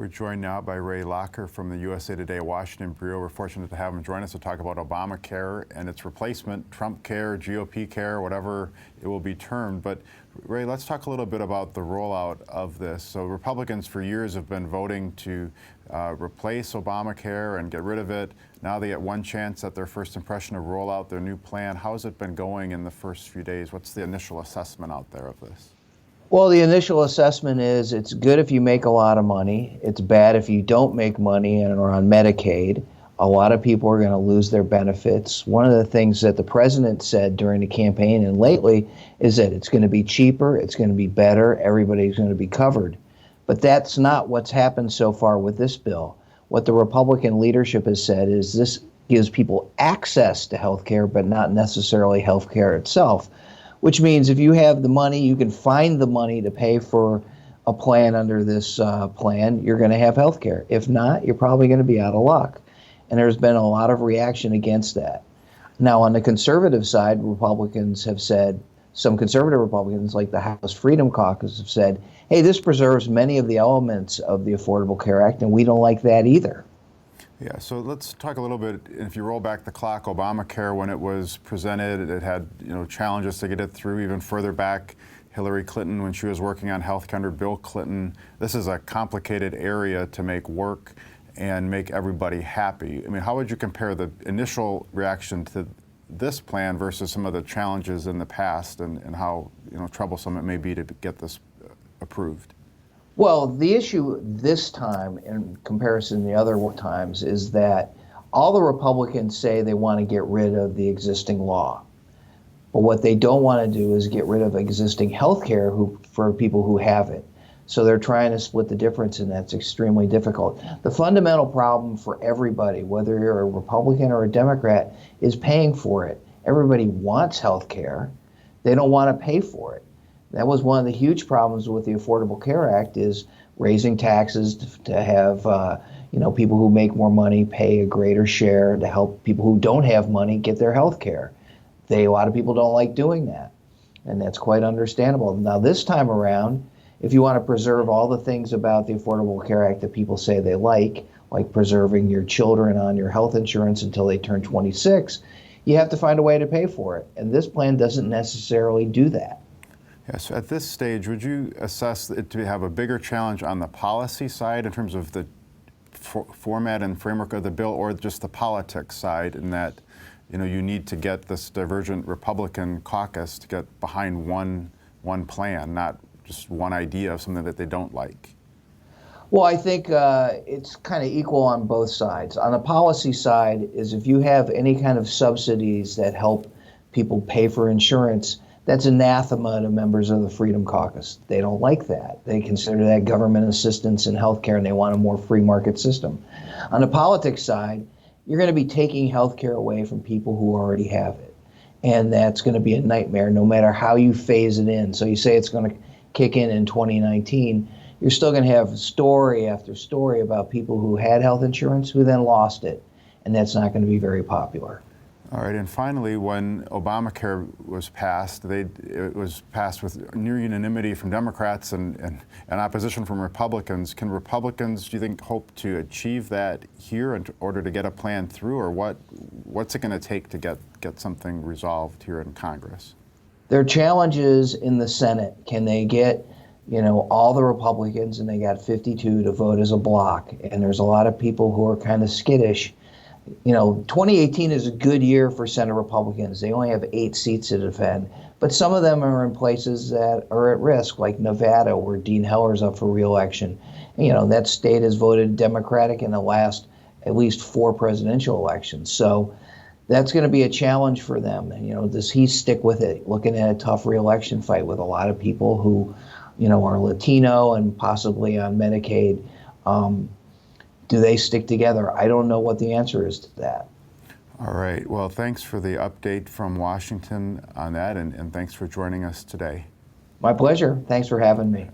We're joined now by Ray Locker from the USA Today Washington Bureau. We're fortunate to have him join us to talk about Obamacare and its replacement, Trump Care, GOP Care, whatever it will be termed. But Ray, let's talk a little bit about the rollout of this. So Republicans for years have been voting to replace Obamacare and get rid of it. Now they get one chance at their first impression to roll out their new plan. How has it been going in the first few days? What's the initial assessment out there of this? Well, the initial assessment is it's good if you make a lot of money. It's bad if you don't make money and are on Medicaid. A lot of people are going to lose their benefits. One of the things that the president said during the campaign and lately is that it's going to be cheaper, it's going to be better, everybody's going to be covered. But that's not what's happened so far with this bill. What the Republican leadership has said is this gives people access to health care, but not necessarily health care itself. Which means if you have the money, you can find the money to pay for a plan under this plan, you're going to have health care. If not, you're probably going to be out of luck. And there's been a lot of reaction against that. Now, on the conservative side, Republicans have said, some conservative Republicans like the House Freedom Caucus have said, hey, this preserves many of the elements of the Affordable Care Act, and we don't like that either. Yeah, so let's talk a little bit. If you roll back the clock, Obamacare, when it was presented, it had challenges to get it through. Even further back, Hillary Clinton, when she was working on health care under Bill Clinton. This is a complicated area to make work and make everybody happy. I mean, how would you compare the initial reaction to this plan versus some of the challenges in the past, and how troublesome it may be to get this approved? Well, the issue this time in comparison to the other times is that all the Republicans say they want to get rid of the existing law. But what they don't want to do is get rid of existing health care for people who have it. So they're trying to split the difference, and that's extremely difficult. The fundamental problem for everybody, whether you're a Republican or a Democrat, is paying for it. Everybody wants health care. They don't want to pay for it. That was one of the huge problems with the Affordable Care Act, is raising taxes to have people who make more money pay a greater share to help people who don't have money get their health care. A lot of people don't like doing that, and that's quite understandable. Now, this time around, if you want to preserve all the things about the Affordable Care Act that people say they like preserving your children on your health insurance until they turn 26, you have to find a way to pay for it, and this plan doesn't necessarily do that. Yes, at this stage, would you assess it to have a bigger challenge on the policy side in terms of the format and framework of the bill, or just the politics side, in that you need to get this divergent Republican caucus to get behind one plan, not just one idea of something that they don't like? Well, I think it's kind of equal on both sides. On the policy side is if you have any kind of subsidies that help people pay for insurance, that's anathema to members of the Freedom Caucus. They don't like that. They consider that government assistance in healthcare, and they want a more free market system. On the politics side, you're going to be taking healthcare away from people who already have it. And that's going to be a nightmare no matter how you phase it in. So you say it's going to kick in 2019. You're still going to have story after story about people who had health insurance who then lost it. And that's not going to be very popular. All right, and finally, when Obamacare was passed, it was passed with near unanimity from Democrats and opposition from Republicans. Can Republicans, do you think, hope to achieve that here in order to get a plan through, or what's it going to take to get something resolved here in Congress? There are challenges in the Senate. Can they get all the Republicans, and they got 52, to vote as a block? And there's a lot of people who are kind of skittish. 2018 is a good year for Senate Republicans. They only have 8 seats to defend, but some of them are in places that are at risk, like Nevada, where Dean Heller's up for re-election. That state has voted Democratic in the last at least 4 presidential elections. So that's going to be a challenge for them. Does he stick with it, looking at a tough re-election fight with a lot of people who, are Latino and possibly on Medicaid? Do they stick together? I don't know what the answer is to that. All right. Well, thanks for the update from Washington on that, and thanks for joining us today. My pleasure. Thanks for having me.